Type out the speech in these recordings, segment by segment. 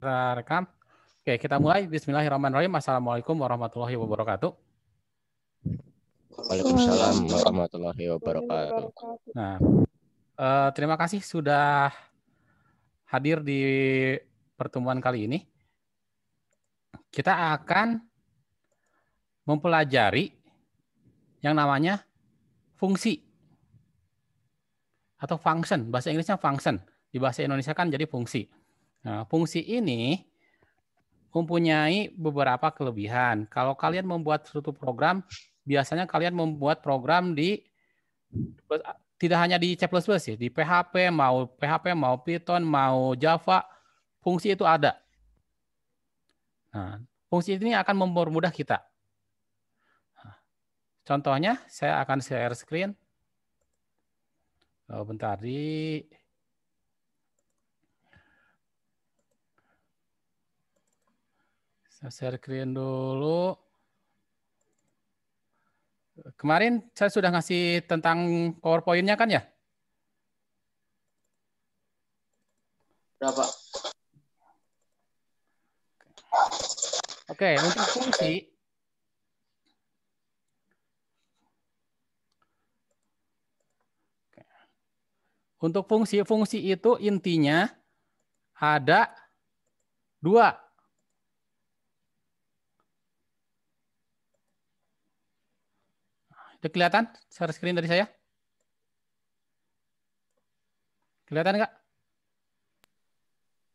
Rekam. Oke, kita mulai. Bismillahirrahmanirrahim. Assalamualaikum warahmatullahi wabarakatuh. Waalaikumsalam warahmatullahi wabarakatuh. Nah, terima kasih sudah hadir di pertemuan kali ini. Kita akan mempelajari yang namanya fungsi atau function. Bahasa Inggrisnya function. Di bahasa Indonesia kan jadi fungsi. Nah, fungsi ini mempunyai beberapa kelebihan. Kalau kalian membuat suatu program, biasanya kalian membuat program di tidak hanya di C++ ya, di PHP, mau Python, mau Java, fungsi itu ada. Nah, fungsi ini akan mempermudah kita. Nah, contohnya, saya akan share screen. Oh, bentar di saya share screen dulu. Kemarin saya sudah ngasih tentang PowerPoint-nya kan ya? Berapa? Oke, untuk fungsi, fungsi itu intinya ada dua. Udah kelihatan share screen dari saya? Kelihatan nggak?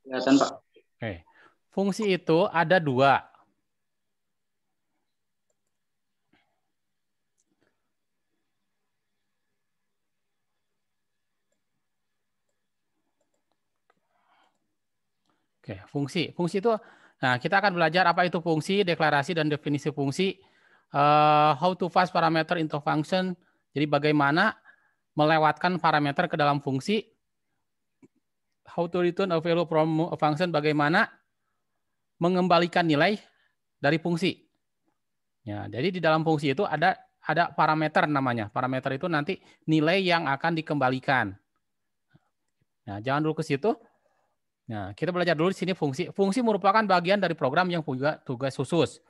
Kelihatan, Pak. Oke. Fungsi itu ada dua. Oke, fungsi. Fungsi itu, nah kita akan belajar apa itu fungsi, deklarasi, dan definisi fungsi. How to pass parameter into function. Jadi bagaimana melewatkan parameter ke dalam fungsi. How to return a value from a function. Bagaimana mengembalikan nilai dari fungsi. Ya, jadi di dalam fungsi itu ada parameter namanya. Parameter itu nanti nilai yang akan dikembalikan. Nah, jangan dulu ke situ. Nah, kita belajar dulu di sini fungsi. Fungsi merupakan bagian dari program yang punya tugas khusus.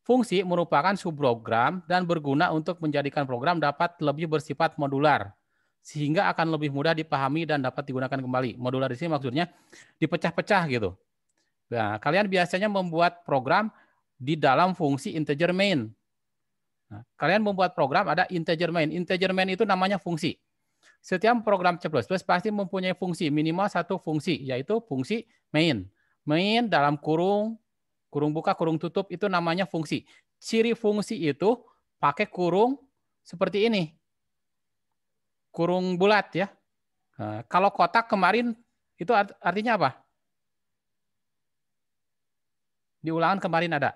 Fungsi merupakan subprogram dan berguna untuk menjadikan program dapat lebih bersifat modular, sehingga akan lebih mudah dipahami dan dapat digunakan kembali. Modular di sini maksudnya dipecah-pecah gitu. Nah, kalian biasanya membuat program di dalam fungsi integer main. Nah, kalian membuat program ada integer main. Integer main itu namanya fungsi. Setiap program C++ pasti mempunyai fungsi, minimal satu fungsi, yaitu fungsi main. Main dalam kurung buka, kurung tutup, itu namanya fungsi. Ciri fungsi itu pakai kurung seperti ini. Kurung bulat ya. Nah, kalau kotak kemarin itu artinya apa? Di ulangan kemarin ada.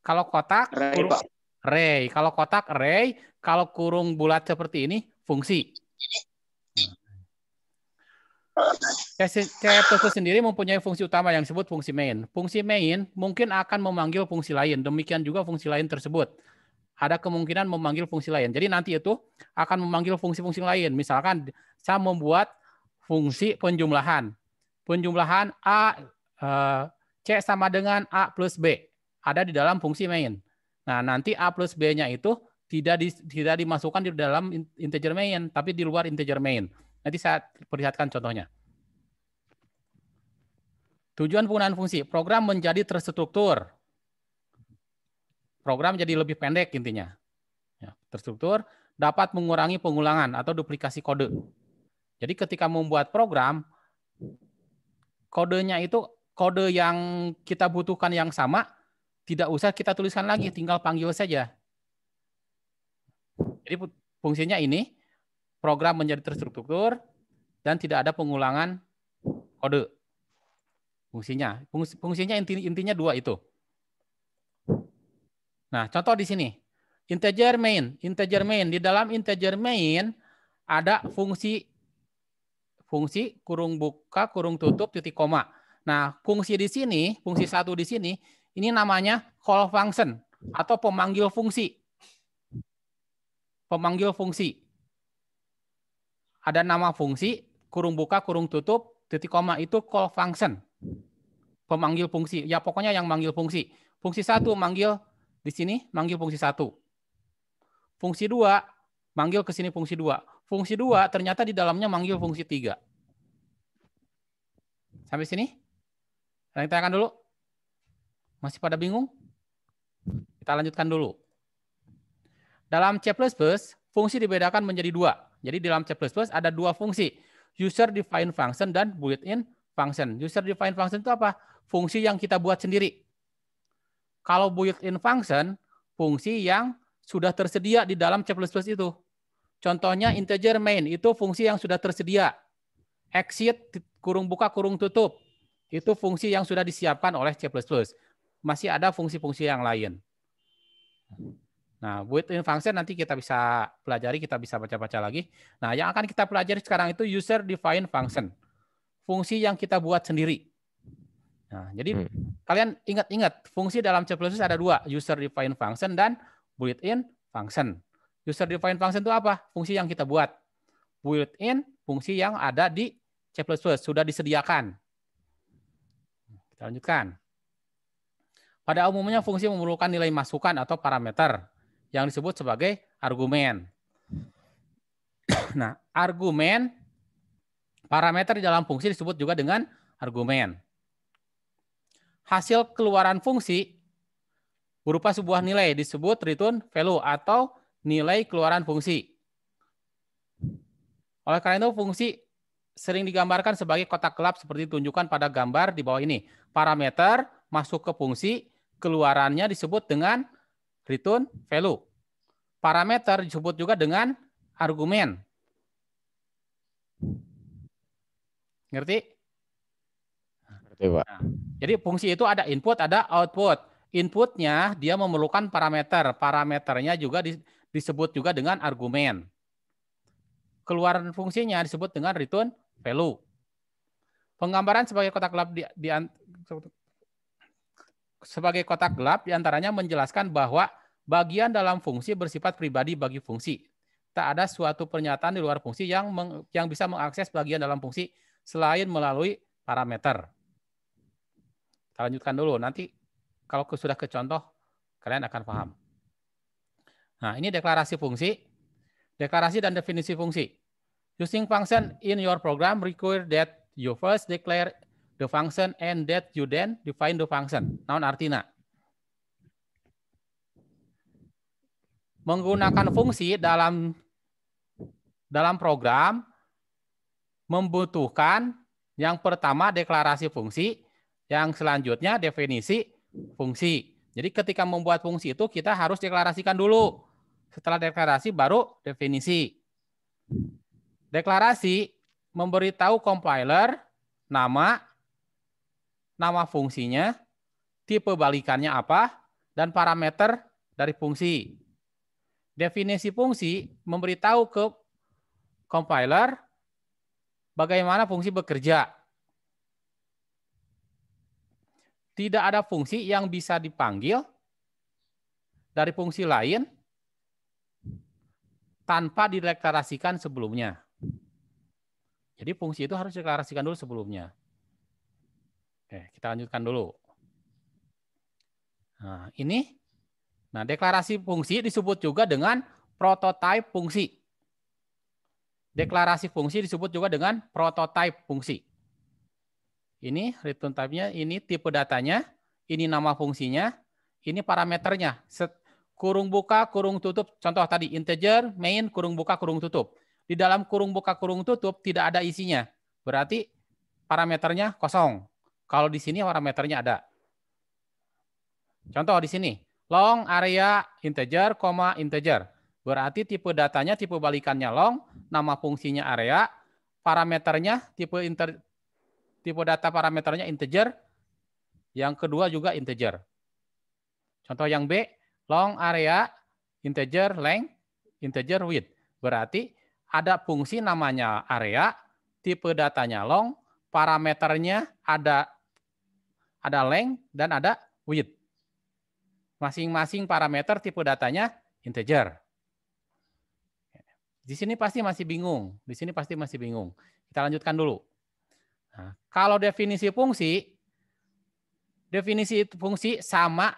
Kalau kotak, Array, Pak. array. Kalau kotak, array. Kalau kurung bulat seperti ini, fungsi. C++ sendiri mempunyai fungsi utama yang disebut fungsi main. Fungsi main mungkin akan memanggil fungsi lain. Demikian juga fungsi lain tersebut. Ada kemungkinan memanggil fungsi lain. Jadi nanti itu akan memanggil fungsi-fungsi lain. Misalkan saya membuat fungsi penjumlahan. Penjumlahan C sama dengan A plus B. Ada di dalam fungsi main. Nah, nanti A plus B-nya itu tidak dimasukkan di dalam integer main, tapi di luar integer main. Nanti saya perlihatkan contohnya. Tujuan penggunaan fungsi, program menjadi terstruktur. Program jadi lebih pendek intinya. Ya, terstruktur, dapat mengurangi pengulangan atau duplikasi kode. Jadi ketika membuat program, kodenya itu kode yang kita butuhkan yang sama, tidak usah kita tuliskan lagi, tinggal panggil saja. Jadi fungsinya ini, program menjadi terstruktur, dan tidak ada pengulangan kode. Fungsinya intinya dua itu. Nah, contoh di sini. Integer main. Di dalam integer main ada fungsi kurung buka, kurung tutup, titik koma. Nah, fungsi di sini, fungsi satu di sini, ini namanya call function atau pemanggil fungsi. Pemanggil fungsi. Ada nama fungsi, kurung buka, kurung tutup, titik koma, itu call function. pemanggil fungsi. Ya pokoknya yang manggil fungsi. Fungsi 1 manggil di sini, manggil fungsi 1. Fungsi 2 manggil ke sini fungsi 2. Fungsi 2 ternyata di dalamnya manggil fungsi 3. Sampai sini? Kita tanyakan dulu. Masih pada bingung? Kita lanjutkan dulu. Dalam C++, fungsi dibedakan menjadi 2. Jadi dalam C++ ada 2 fungsi. User defined function dan built-in function. User defined function itu apa? Fungsi yang kita buat sendiri. Kalau built-in function, fungsi yang sudah tersedia di dalam C++ itu. Contohnya integer main, itu fungsi yang sudah tersedia. Exit, kurung buka, kurung tutup. Itu fungsi yang sudah disiapkan oleh C++. Masih ada fungsi-fungsi yang lain. Nah, built-in function nanti kita bisa pelajari, kita bisa baca-baca lagi. Nah, yang akan kita pelajari sekarang itu user defined function. Fungsi yang kita buat sendiri. Nah, jadi kalian ingat-ingat, fungsi dalam C++ ada 2, user defined function dan built-in function. User defined function itu apa? Fungsi yang kita buat. Built-in, fungsi yang ada di C++, sudah disediakan. Kita lanjutkan. Pada umumnya fungsi memerlukan nilai masukan atau parameter yang disebut sebagai argumen. Nah, argumen, parameter di dalam fungsi disebut juga dengan argumen. Hasil keluaran fungsi berupa sebuah nilai disebut return value atau nilai keluaran fungsi. Oleh karena itu fungsi sering digambarkan sebagai kotak gelap seperti ditunjukkan pada gambar di bawah ini. Parameter masuk ke fungsi, keluarannya disebut dengan return value. Parameter disebut juga dengan argumen. Ngerti? Ngerti, Pak. Nah, jadi fungsi itu ada input, ada output. Inputnya dia memerlukan parameter. Parameternya juga disebut juga dengan argumen. Keluaran fungsinya disebut dengan return value. Penggambaran sebagai kotak gelap sebagai kotak gelap diantaranya menjelaskan bahwa bagian dalam fungsi bersifat pribadi bagi fungsi. Tak ada suatu pernyataan di luar fungsi yang bisa mengakses bagian dalam fungsi selain melalui parameter. Kita lanjutkan dulu. Nanti kalau sudah ke contoh, kalian akan paham. Nah, ini deklarasi fungsi, deklarasi dan definisi fungsi. Using function in your program require that you first declare the function and that you then define the function. Naon artinya? Menggunakan fungsi dalam program membutuhkan yang pertama deklarasi fungsi, yang selanjutnya definisi fungsi. Jadi ketika membuat fungsi itu kita harus deklarasikan dulu. Setelah deklarasi baru definisi. Deklarasi memberitahu compiler nama fungsinya, tipe balikannya apa, dan parameter dari fungsi. Definisi fungsi memberitahu ke compiler bagaimana fungsi bekerja. Tidak ada fungsi yang bisa dipanggil dari fungsi lain tanpa dideklarasikan sebelumnya. Jadi fungsi itu harus dideklarasikan dulu sebelumnya. Oke, kita lanjutkan dulu. Nah, ini. Nah, deklarasi fungsi disebut juga dengan prototype fungsi. Deklarasi fungsi disebut juga dengan prototype fungsi. Ini return type-nya, ini tipe datanya, ini nama fungsinya, ini parameternya. Kurung buka, kurung tutup. Contoh tadi integer, main, kurung buka, kurung tutup. Di dalam kurung buka, kurung tutup tidak ada isinya. Berarti parameternya kosong. Kalau di sini parameternya ada. Contoh di sini, long area integer, integer. Berarti tipe datanya, tipe balikannya long, nama fungsinya area, parameternya tipe data parameternya integer, yang kedua juga integer. Contoh yang B, long area integer length, integer width. Berarti ada fungsi namanya area, tipe datanya long, parameternya ada length dan ada width. Masing-masing parameter tipe datanya integer. Di sini pasti masih bingung. Di sini pasti masih bingung. Kita lanjutkan dulu. Nah, kalau definisi fungsi, Definisi fungsi sama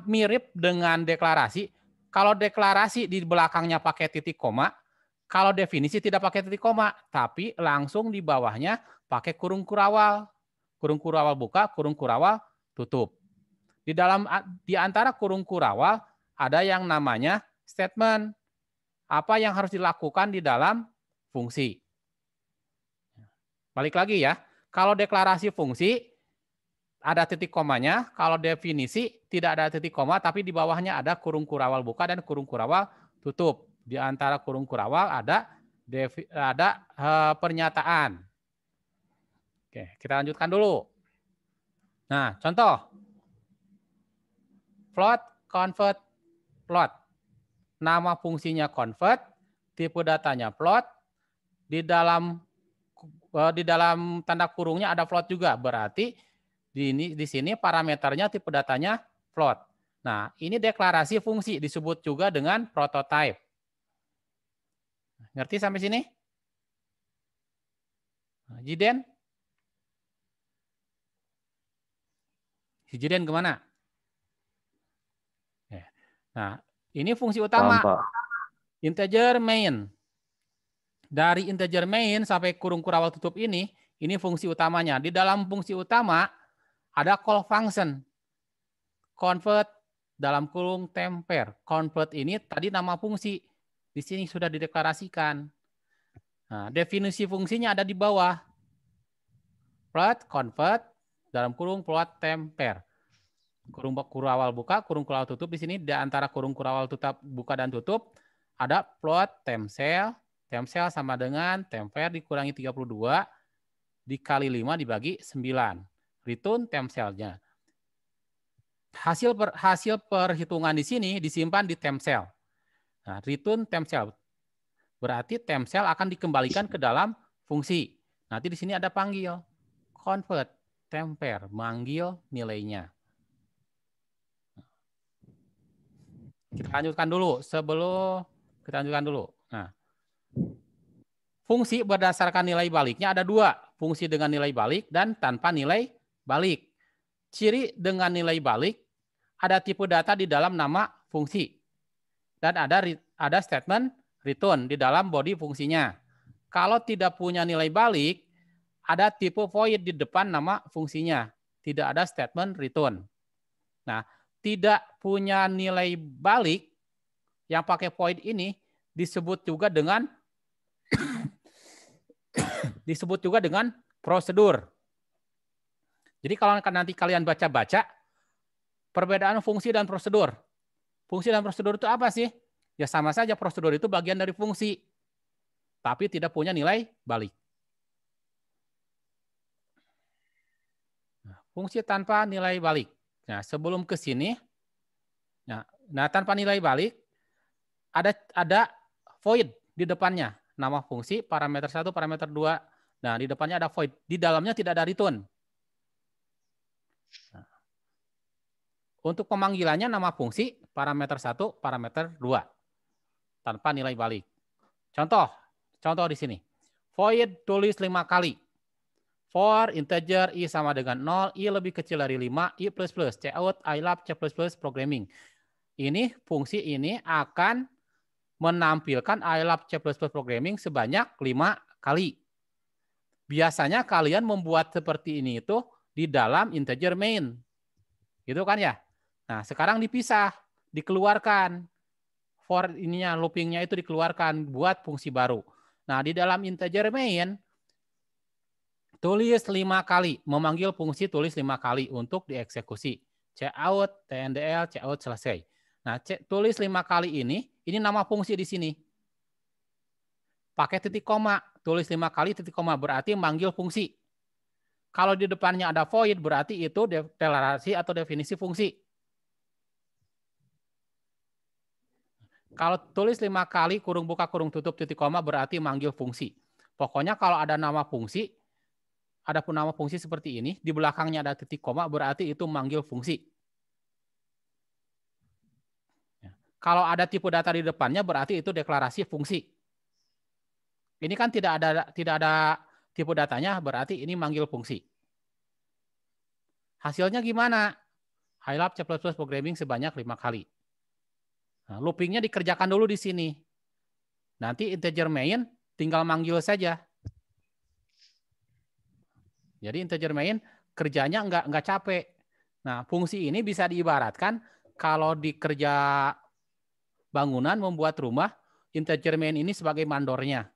mirip dengan deklarasi. Kalau deklarasi di belakangnya pakai titik koma, kalau definisi tidak pakai titik koma, tapi langsung di bawahnya pakai kurung kurawal. Kurung kurawal buka, kurung kurawal tutup. Di antara kurung kurawal ada yang namanya statement. Apa yang harus dilakukan di dalam fungsi. Balik lagi ya. Kalau deklarasi fungsi ada titik komanya, kalau definisi tidak ada titik koma, tapi di bawahnya ada kurung kurawal buka dan kurung kurawal tutup. Di antara kurung kurawal ada pernyataan. Oke, kita lanjutkan dulu. Nah, contoh. Float, convert, plot. Nama fungsinya convert, tipe datanya plot, di dalam tanda kurungnya ada float juga, berarti di sini parameternya tipe datanya float. Nah, ini deklarasi fungsi disebut juga dengan prototype. Ngerti sampai sini? Jiden? Si Jiden kemana? Nah, ini fungsi utama. Paham, Pak. Integer main. Dari integer main sampai kurung kurawal tutup ini fungsi utamanya. Di dalam fungsi utama ada call function. Convert dalam kurung temper. Convert ini tadi nama fungsi. Di sini sudah dideklarasikan. Nah, definisi fungsinya ada di bawah. Plot, convert, dalam kurung plot temper. Kurung kurawal buka, kurung kurawal tutup. Di sini di antara kurung kurawal tutup buka dan tutup ada plot temcel. Temcel sama dengan temper dikurangi 32 dikali 5 dibagi 9. Return temcelnya. Hasil perhitungan di sini disimpan di temcel. Nah, return temcel. Berarti temcel akan dikembalikan ke dalam fungsi. Nanti di sini ada panggil. Convert temper, manggil nilainya. Kita lanjutkan dulu. Kita lanjutkan dulu. Nah, fungsi berdasarkan nilai baliknya ada dua. Fungsi dengan nilai balik dan tanpa nilai balik. Ciri dengan nilai balik, ada tipe data di dalam nama fungsi. Dan ada statement return di dalam body fungsinya. Kalau tidak punya nilai balik, ada tipe void di depan nama fungsinya. Tidak ada statement return. Nah, tidak punya nilai balik yang pakai void ini disebut juga dengan prosedur. Jadi kalau nanti kalian baca-baca perbedaan fungsi dan prosedur. Fungsi dan prosedur itu apa sih? Ya sama saja, prosedur itu bagian dari fungsi. Tapi tidak punya nilai balik. Nah, fungsi tanpa nilai balik. Nah, sebelum ke sini, nah tanpa nilai balik, ada void di depannya. Nama fungsi, parameter 1, parameter 2. Nah, di depannya ada void. Di dalamnya tidak ada return. Nah, untuk pemanggilannya nama fungsi, parameter 1, parameter 2. Tanpa nilai balik. Contoh di sini. Void tulis 5 kali. For integer i sama dengan 0, i lebih kecil dari 5, i plus plus, cout, I love, c plus plus, programming. Ini fungsi ini akan menampilkan I love C++ programming sebanyak 5 kali. Biasanya kalian membuat seperti ini itu di dalam integer main. Gitu kan ya? Nah, sekarang dipisah, dikeluarkan. For ininya, loopingnya itu dikeluarkan buat fungsi baru. Nah, di dalam integer main, tulis 5 kali, memanggil fungsi tulis 5 kali untuk dieksekusi. Cout, tndl, cout selesai. Nah, tulis 5 kali ini nama fungsi di sini. Pakai titik koma, tulis 5 kali titik koma, berarti manggil fungsi. Kalau di depannya ada void, berarti itu deklarasi atau definisi fungsi. Kalau tulis 5 kali, kurung buka, kurung tutup, titik koma, berarti manggil fungsi. Pokoknya kalau ada nama fungsi, ada pun nama fungsi seperti ini, di belakangnya ada titik koma, berarti itu manggil fungsi. Kalau ada tipe data di depannya, berarti itu deklarasi fungsi. Ini kan tidak ada tipe datanya, berarti ini manggil fungsi. Hasilnya gimana? Hilab C++ programming sebanyak 5 kali. Nah, loopingnya dikerjakan dulu di sini. Nanti integer main tinggal manggil saja. Jadi integer main kerjanya nggak capek. Nah, fungsi ini bisa diibaratkan kalau di kerja bangunan membuat rumah, integer main ini sebagai mandornya.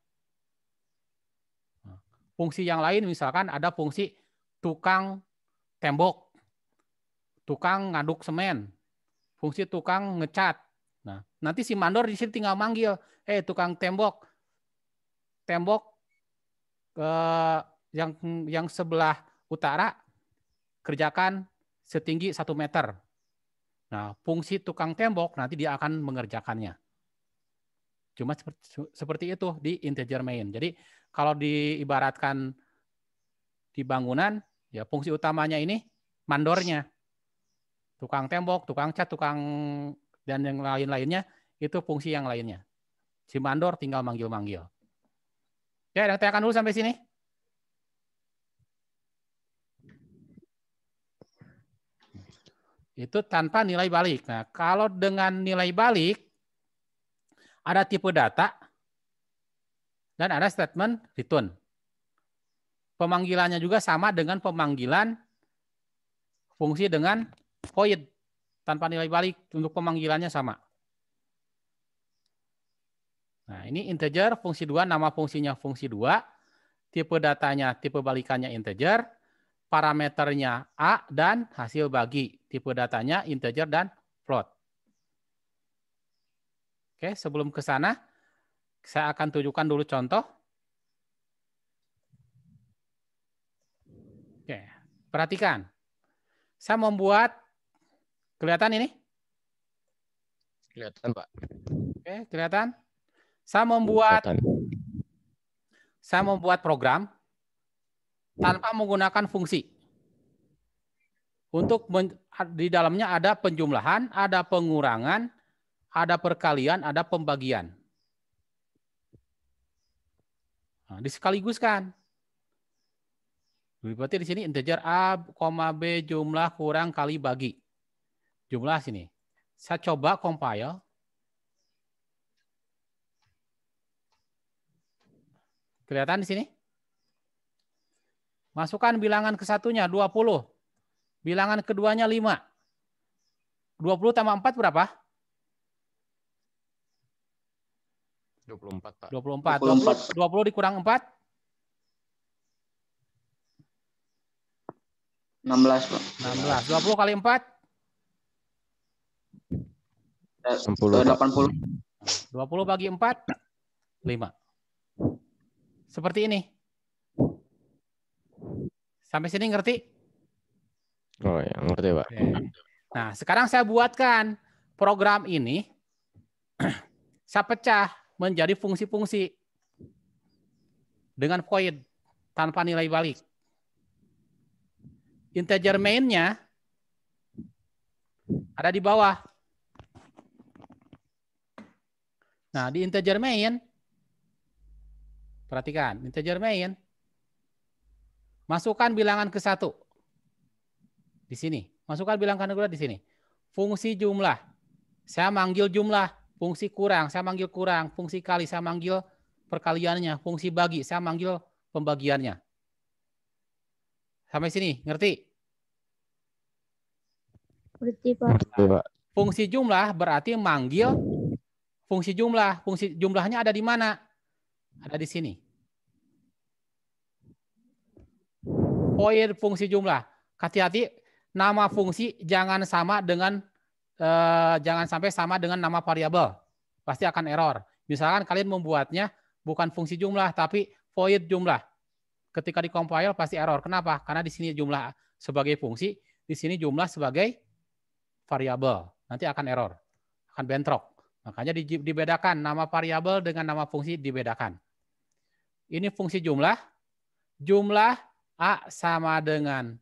Fungsi yang lain misalkan ada fungsi tukang tembok, tukang ngaduk semen, fungsi tukang ngecat. Nah, nanti si mandor di sini tinggal manggil, tukang tembok yang sebelah utara kerjakan setinggi 1 meter. Nah, fungsi tukang tembok nanti dia akan mengerjakannya. Cuma seperti itu di integer main. Jadi kalau diibaratkan di bangunan, ya fungsi utamanya ini mandornya. Tukang tembok, tukang cat, tukang dan yang lain-lainnya itu fungsi yang lainnya. Si mandor tinggal manggil-manggil. Ya, yang tanyakan dulu sampai sini. Itu tanpa nilai balik. Nah, kalau dengan nilai balik, ada tipe data dan ada statement return. Pemanggilannya juga sama dengan pemanggilan fungsi dengan void. Tanpa nilai balik, untuk pemanggilannya sama. Nah, ini integer, fungsi 2, nama fungsinya fungsi 2, tipe datanya, tipe balikannya integer, parameternya A, dan hasil bagi. Tipe datanya integer dan float. Oke, sebelum ke sana, saya akan tunjukkan dulu contoh. Oke, perhatikan. Saya membuat, kelihatan ini? Kelihatan, Pak. Oke, kelihatan? Saya membuat program tanpa menggunakan fungsi. Untuk di dalamnya ada penjumlahan, ada pengurangan, ada perkalian, ada pembagian. Nah, disekaliguskan. Berarti di sini integer A, B jumlah kurang kali bagi. Jumlah sini. Saya coba compile. Kelihatan di sini? Masukkan bilangan ke satunya 20. Bilangan keduanya 5. 20 tambah 4 berapa? 24, Pak. 24. 20 dikurang 4? 16, Pak. 16. 20 kali 4? 80. 20 bagi 4? 5. Seperti ini. Sampai sini ngerti? Oh ya, ngerti, Pak. Nah, sekarang saya buatkan program ini, saya pecah menjadi fungsi-fungsi dengan void tanpa nilai balik. Integer main-nya ada di bawah. Nah, di integer main, perhatikan, integer main, masukkan bilangan ke 1. Di sini. Masukkan bilangan kedua di sini. Fungsi jumlah, saya manggil jumlah. Fungsi kurang, saya manggil kurang. Fungsi kali, saya manggil perkaliannya. Fungsi bagi, saya manggil pembagiannya. Sampai sini, ngerti? Ngerti, Pak. Ngerti, Pak. Fungsi jumlah berarti manggil fungsi jumlah. Fungsi jumlahnya ada di mana? Ada di sini. Void fungsi jumlah. Hati-hati, nama fungsi jangan sama dengan jangan sampai sama dengan nama variabel. Pasti akan error. Misalkan kalian membuatnya bukan fungsi jumlah tapi void jumlah. Ketika dikompil pasti error. Kenapa? Karena di sini jumlah sebagai fungsi, di sini jumlah sebagai variabel. Nanti akan error. Akan bentrok. Makanya dibedakan nama variabel dengan nama fungsi dibedakan. Ini fungsi jumlah. Jumlah A sama dengan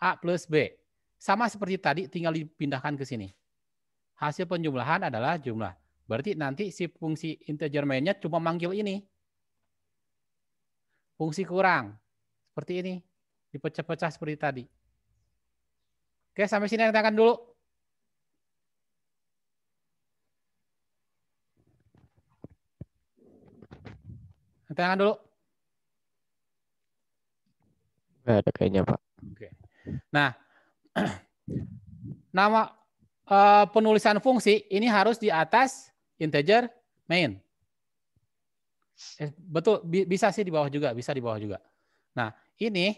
A plus B. Sama seperti tadi, tinggal dipindahkan ke sini. Hasil penjumlahan adalah jumlah. Berarti nanti si fungsi integer mainnya cuma manggil ini. Fungsi kurang. Seperti ini. Dipecah-pecah seperti tadi. Oke, sampai sini yang tanyakan dulu. Tanyakan dulu. Nggak ada kayaknya, Pak. Oke. Nah, nama penulisan fungsi ini harus di atas integer main. Betul, bisa sih di bawah juga, bisa di bawah juga. Nah, ini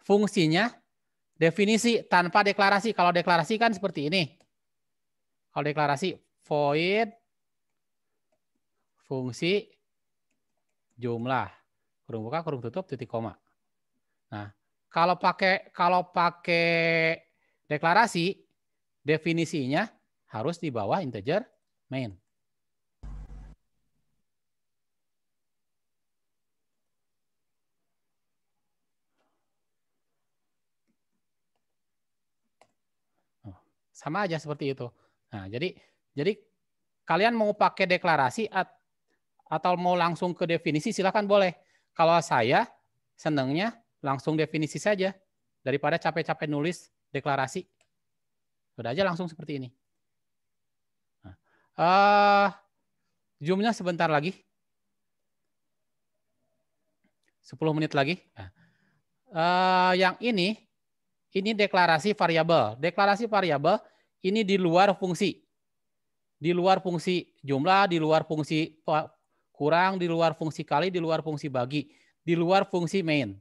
fungsinya definisi tanpa deklarasi. Kalau deklarasi kan seperti ini. Kalau deklarasi void fungsi jumlah kurung buka kurung tutup titik koma. Nah, kalau pakai deklarasi definisinya harus di bawah integer main. Sama aja seperti itu. Nah, jadi kalian mau pakai deklarasi atau mau langsung ke definisi silakan boleh. Kalau saya senangnya langsung definisi saja daripada capek-capek nulis deklarasi. Udah aja langsung seperti ini. Nah, zoomnya sebentar lagi. 10 menit lagi. Nah, yang ini deklarasi variabel. Deklarasi variabel ini di luar fungsi. Di luar fungsi jumlah, di luar fungsi kurang, di luar fungsi kali, di luar fungsi bagi, di luar fungsi main.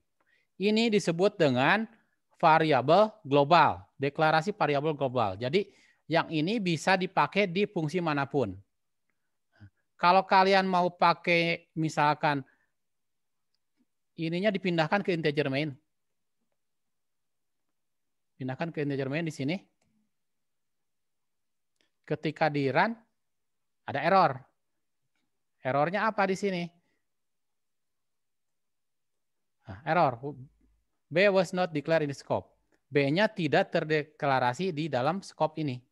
Ini disebut dengan variabel global, deklarasi variabel global. Jadi yang ini bisa dipakai di fungsi manapun. Kalau kalian mau pakai misalkan ininya dipindahkan ke integer main. Pindahkan ke integer main di sini. Ketika di run ada error. Errornya apa di sini? Nah, error. B was not declared in the scope. B-nya tidak terdeklarasi di dalam scope ini.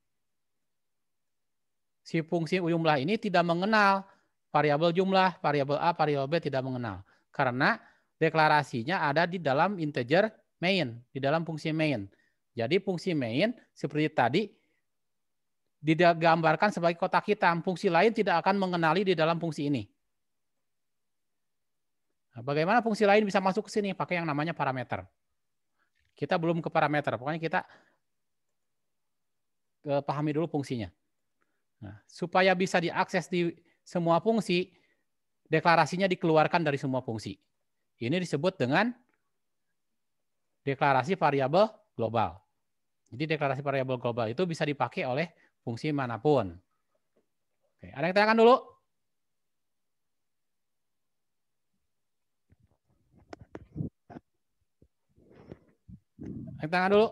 Si fungsi jumlah ini tidak mengenal variabel jumlah, variabel A, variabel B tidak mengenal. Karena deklarasinya ada di dalam integer main, di dalam fungsi main. Jadi fungsi main seperti tadi digambarkan sebagai kotak hitam. Fungsi lain tidak akan mengenali di dalam fungsi ini. Nah, bagaimana fungsi lain bisa masuk ke sini? Pakai yang namanya parameter. Kita belum ke parameter, pokoknya kita pahami dulu fungsinya. Nah, supaya bisa diakses di semua fungsi, deklarasinya dikeluarkan dari semua fungsi. Ini disebut dengan deklarasi variabel global. Jadi deklarasi variabel global itu bisa dipakai oleh fungsi manapun. Oke, ada yang tanyakan dulu? Yang tangan dulu.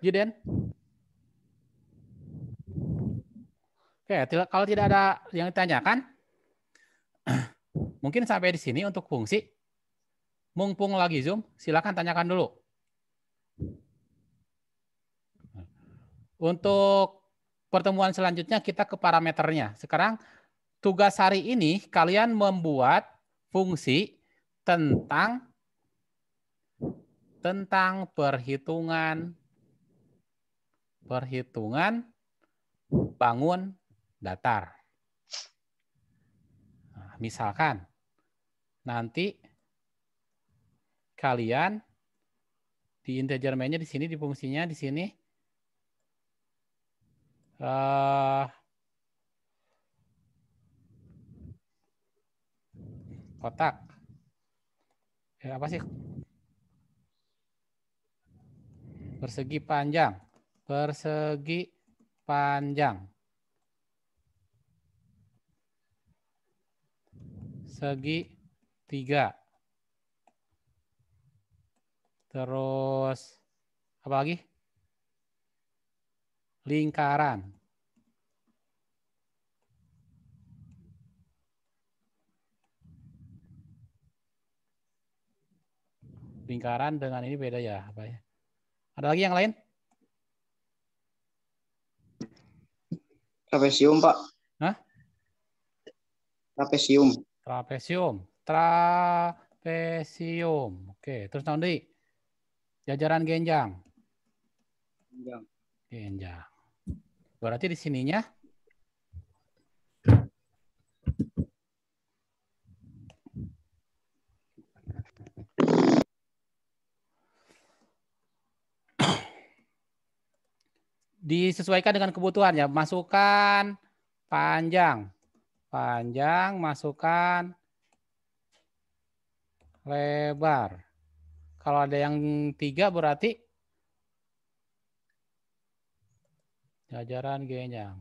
Jiden. Oke, kalau tidak ada yang ditanyakan, mungkin sampai di sini untuk fungsi. Mumpung lagi Zoom, silakan tanyakan dulu. Untuk pertemuan selanjutnya kita ke parameternya. Sekarang tugas hari ini kalian membuat fungsi tentang perhitungan bangun datar. Nah, misalkan nanti kalian di integer main-nya di sini, di fungsinya di sini kotak. Apa sih? Persegi panjang. Persegi panjang. Segi 3. Terus apa lagi? Lingkaran. Lingkaran dengan ini beda ya, apa ya? Ada lagi yang lain? Trapesium, Pak. Hah? Trapesium. Trapesium. trapesium. Oke, terus nanti jajaran genjang. Genjang. Berarti di sininya disesuaikan dengan kebutuhan ya. Masukkan panjang. Panjang, masukkan lebar. Kalau ada yang 3 berarti jajaran genjang.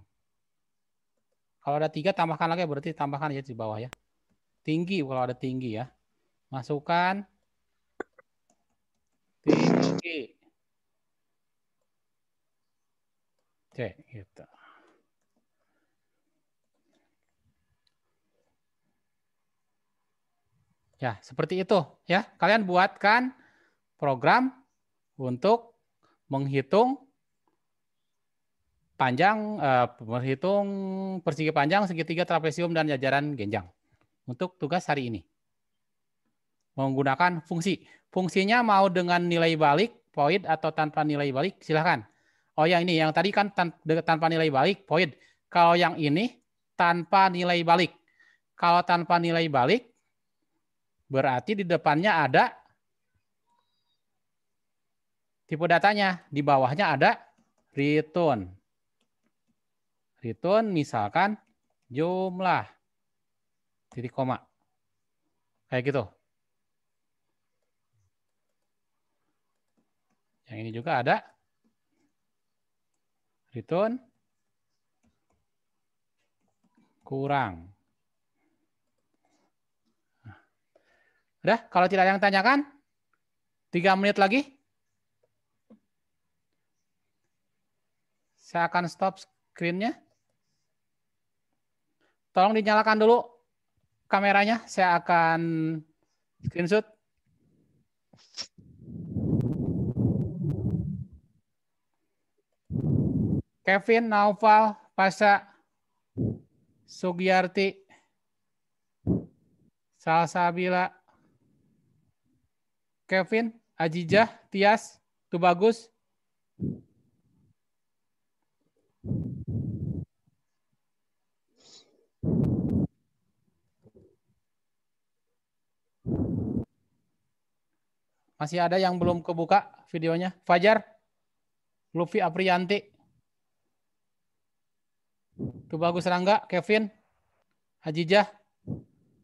Kalau ada 3 tambahkan lagi berarti tambahkan ya di bawah ya. Tinggi kalau ada tinggi ya. Masukkan tinggi. Oke, gitu. Ya, seperti itu ya. Kalian buatkan program untuk menghitung panjang, menghitung persegi panjang, segitiga, trapesium, dan jajaran genjang. Untuk tugas hari ini. Menggunakan fungsi. Fungsinya mau dengan nilai balik, void, atau tanpa nilai balik, silahkan. Oh yang ini, yang tadi kan tanpa nilai balik, void. Kalau yang ini, tanpa nilai balik. Kalau tanpa nilai balik, berarti di depannya ada tipe datanya. Di bawahnya ada return. Return misalkan jumlah. Titik koma. Kayak gitu. Yang ini juga ada return kurang. Udah, kalau tidak ada yang tanyakan, 3 menit lagi. Saya akan stop screen-nya. Tolong dinyalakan dulu kameranya. Saya akan screenshot. Kevin, Naufal, Pasha, Sugiyarti, Salsabila, Kevin, Ajijah, Tias, Tubagus. Masih ada yang belum kebuka videonya? Fajar, Luffy Aprianti, Tubagus Rangga, Kevin, Ajijah.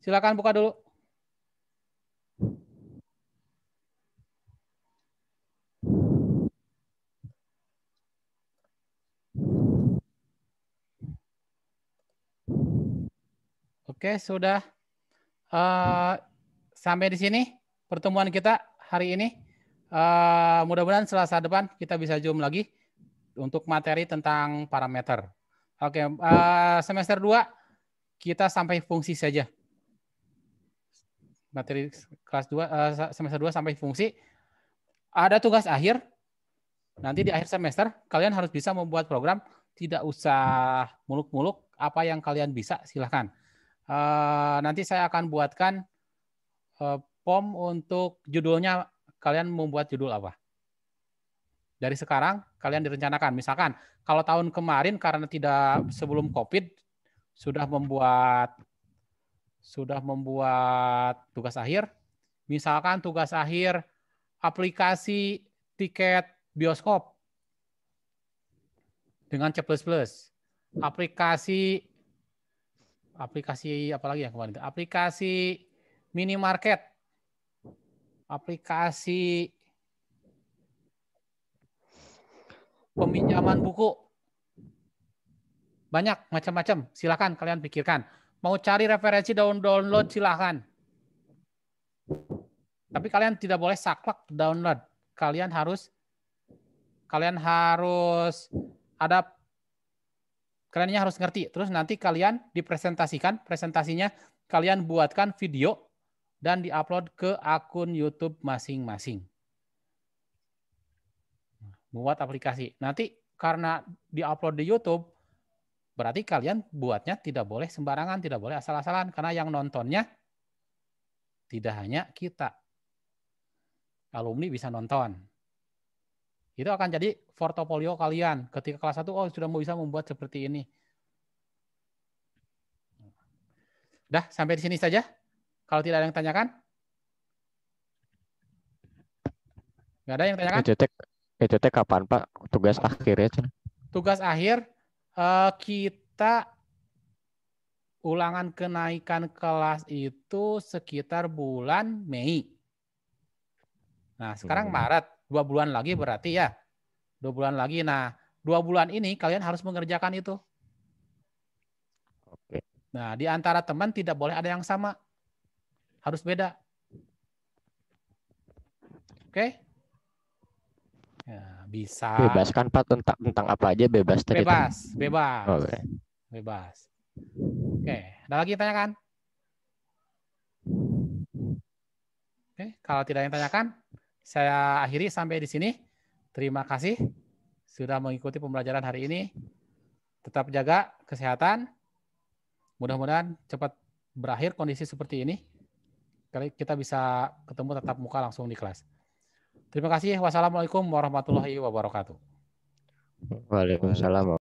Silakan buka dulu. Oke, sudah sampai di sini pertemuan kita hari ini. Mudah-mudahan Selasa depan kita bisa Zoom lagi untuk materi tentang parameter. Oke, semester 2 kita sampai fungsi saja. Materi kelas 2 semester 2 sampai fungsi. Ada tugas akhir. Nanti di akhir semester kalian harus bisa membuat program, tidak usah muluk-muluk, apa yang kalian bisa silahkan. Nanti saya akan buatkan form untuk judulnya, kalian membuat judul apa. Dari sekarang kalian direncanakan. Misalkan kalau tahun kemarin karena tidak sebelum COVID sudah membuat tugas akhir. Misalkan tugas akhir aplikasi tiket bioskop dengan C++. Aplikasi apa lagi yang kemarin? Aplikasi minimarket. Aplikasi peminjaman buku. Banyak macam-macam. Silakan kalian pikirkan. Mau cari referensi download silakan. Tapi kalian tidak boleh saklek download. Kalian harus kalian harus ngerti. Terus nanti kalian dipresentasikan, presentasinya kalian buatkan video dan diupload ke akun YouTube masing-masing. Buat aplikasi. Nanti karena diupload di YouTube, berarti kalian buatnya tidak boleh sembarangan, tidak boleh asal-asalan, karena yang nontonnya Tidak hanya kita. Alumni bisa nonton. Itu akan jadi portofolio kalian. Ketika kelas 1, oh sudah bisa membuat seperti ini. Dah, sampai di sini saja. Kalau tidak ada yang tanyakan? Nggak ada yang tanyakan? Itu teh kapan Pak tugas akhirnya cenah? Tugas akhir, kita ulangan kenaikan kelas itu sekitar bulan Mei. Nah, sekarang Maret, 2 bulan lagi berarti ya. 2 bulan lagi. Nah, 2 bulan ini kalian harus mengerjakan itu. Oke. Nah, di antara teman tidak boleh ada yang sama. Harus beda. Oke? Ya, bisa. Bebas kan Pak tentang apa aja bebas tadi? Bebas. Oke. Bebas. Oke, ada lagi yang tanyakan? Oke, kalau tidak yang tanyakan, saya akhiri sampai di sini. Terima kasih sudah mengikuti pembelajaran hari ini. Tetap jaga kesehatan. Mudah-mudahan cepat berakhir kondisi seperti ini. Kita bisa ketemu tatap muka langsung di kelas. Terima kasih. Wassalamualaikum warahmatullahi wabarakatuh. Waalaikumsalam.